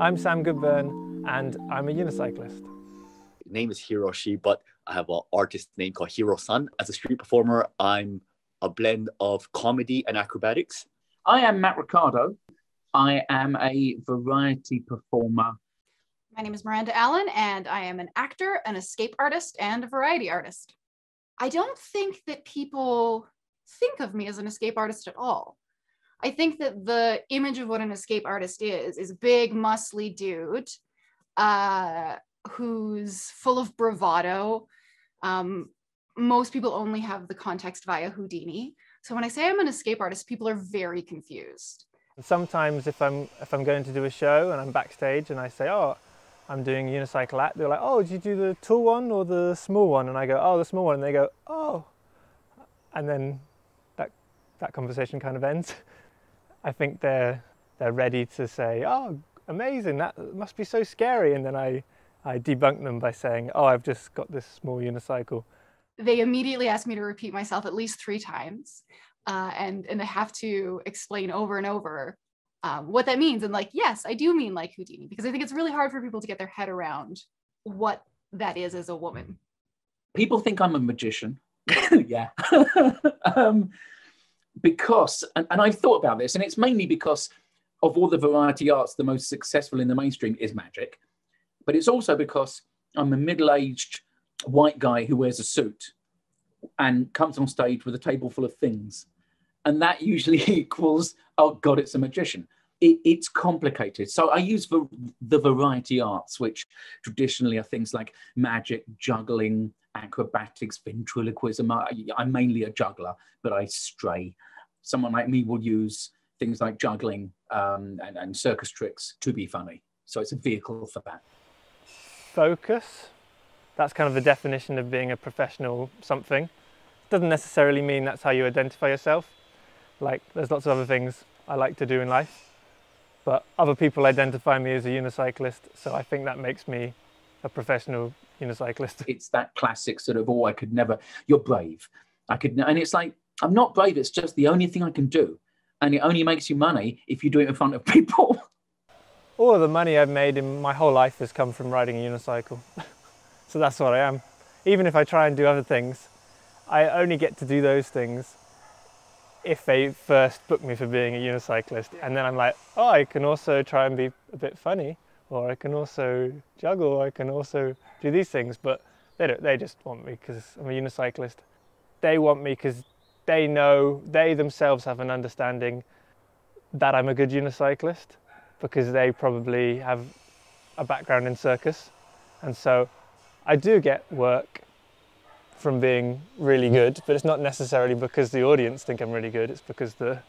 I'm Sam Goodburn and I'm a unicyclist. Name is Hiroshi, but I have an artist name called Hiro-san. As a street performer, I'm a blend of comedy and acrobatics. I am Matt Ricardo. I am a variety performer. My name is Miranda Allen, and I am an actor, an escape artist, and a variety artist. I don't think that people think of me as an escape artist at all. I think that the image of what an escape artist is a big, muscly dude who's full of bravado. Most people only have the context via Houdini. So when I say I'm an escape artist, people are very confused. Sometimes if I'm going to do a show and I'm backstage and I say, oh, I'm doing a unicycle act, they're like, oh, did you do the tall one or the small one? And I go, oh, the small one. And they go, oh. And then that conversation kind of ends. I think they're ready to say, oh, amazing, that must be so scary. And then I debunk them by saying, oh, I've just got this small unicycle. They immediately ask me to repeat myself at least 3 times. And I have to explain over and over what that means. And like, yes, I do mean like Houdini, because I think it's really hard for people to get their head around what that is as a woman. People think I'm a magician. Yeah. Because, and I've thought about this, and it's mainly because of all the variety arts, the most successful in the mainstream is magic. But it's also because I'm a middle-aged white guy who wears a suit and comes on stage with a table full of things. And that usually equals, oh God, it's a magician. It's complicated. So I use the variety arts, which traditionally are things like magic, juggling, acrobatics, ventriloquism. I'm mainly a juggler, but I stray. Someone like me will use things like juggling and circus tricks to be funny. So it's a vehicle for that. Focus. That's kind of the definition of being a professional something. Doesn't necessarily mean that's how you identify yourself. Like, there's lots of other things I like to do in life, but other people identify me as a unicyclist, so I think that makes me a professional unicyclist. It's that classic sort of, oh, I could never, you're brave. And it's like, I'm not brave, it's just the only thing I can do. And it only makes you money if you do it in front of people. All of the money I've made in my whole life has come from riding a unicycle. So that's what I am. Even if I try and do other things, I only get to do those things if they first book me for being a unicyclist. And then I'm like, oh, I can also try and be a bit funny, or I can also juggle, or I can also do these things. But they just want me because I'm a unicyclist. They want me because they know, they themselves have an understanding that I'm a good unicyclist, because they probably have a background in circus. And so I do get work from being really good, but it's not necessarily because the audience think I'm really good, it's because the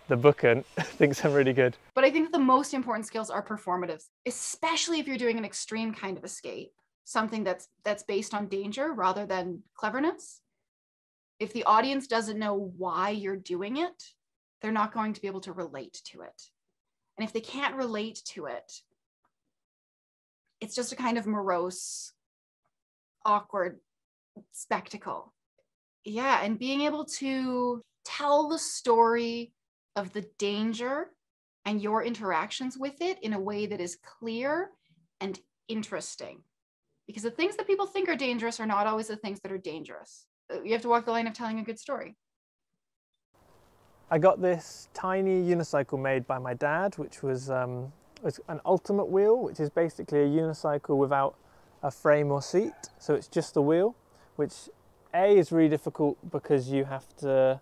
booker thinks I'm really good. But I think that the most important skills are performative, especially if you're doing an extreme kind of escape, something that's based on danger rather than cleverness. If the audience doesn't know why you're doing it, they're not going to be able to relate to it. And if they can't relate to it, it's just a kind of morose, awkward spectacle. Yeah, and being able to tell the story of the danger and your interactions with it in a way that is clear and interesting. Because the things that people think are dangerous are not always the things that are dangerous. You have to walk the line of telling a good story. I got this tiny unicycle made by my dad, which was an ultimate wheel, which is basically a unicycle without a frame or seat. So it's just the wheel, which A is really difficult because you have to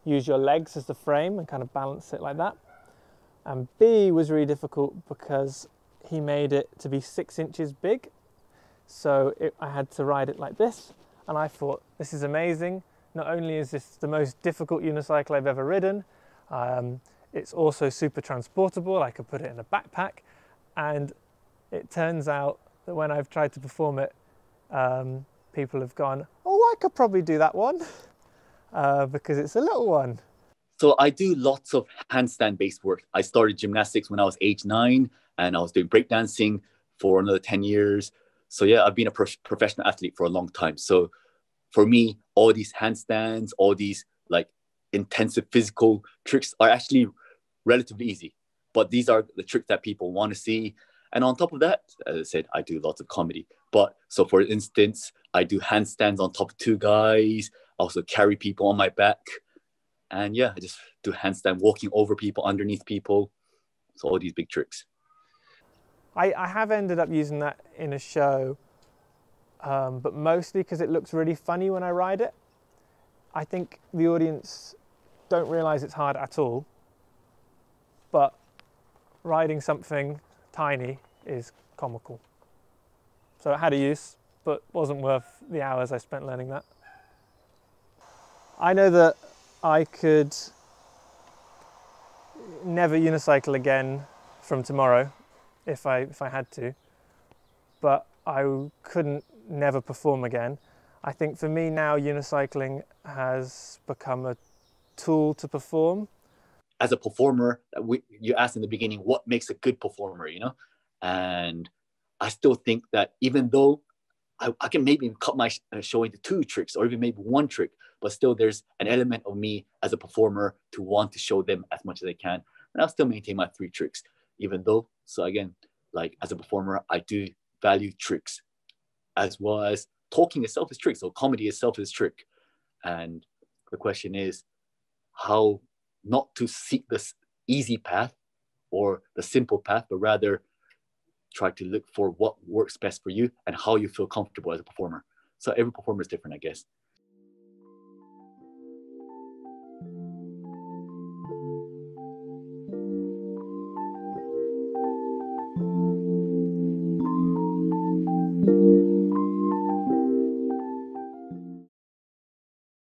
use your legs as the frame and kind of balance it like that. And B was really difficult because he made it to be 6 inches big. So I had to ride it like this. And I thought, this is amazing. Not only is this the most difficult unicycle I've ever ridden, it's also super transportable. I could put it in a backpack. And it turns out that when I've tried to perform it, people have gone, oh, I could probably do that one because it's a little one. So I do lots of handstand-based work. I started gymnastics when I was age 9, and I was doing breakdancing for another 10 years. So yeah, I've been a professional athlete for a long time. So for me, all these handstands, all these like intensive physical tricks are actually relatively easy. But these are the tricks that people want to see. And on top of that, as I said, I do lots of comedy. But so for instance, I do handstands on top of two guys, I also carry people on my back. And yeah, I just do handstand, walking over people, underneath people. So all these big tricks. I have ended up using that in a show, but mostly because it looks really funny when I ride it. I think the audience don't realise it's hard at all, but riding something tiny is comical. So it had a use, but wasn't worth the hours I spent learning that. I know that I could never unicycle again from tomorrow if I had to, but I couldn't never perform again. I think for me now, unicycling has become a tool to perform. As a performer, you asked in the beginning, what makes a good performer, you know? And I still think that even though I can maybe cut my show into 2 tricks or even maybe 1 trick, but still there's an element of me as a performer to want to show them as much as I can. And I'll still maintain my 3 tricks, even though, so again, like as a performer, I do value tricks as well as talking itself is trick. So comedy itself is trick. And the question is how not to seek this easy path or the simple path, but rather try to look for what works best for you and how you feel comfortable as a performer. So every performer is different, I guess.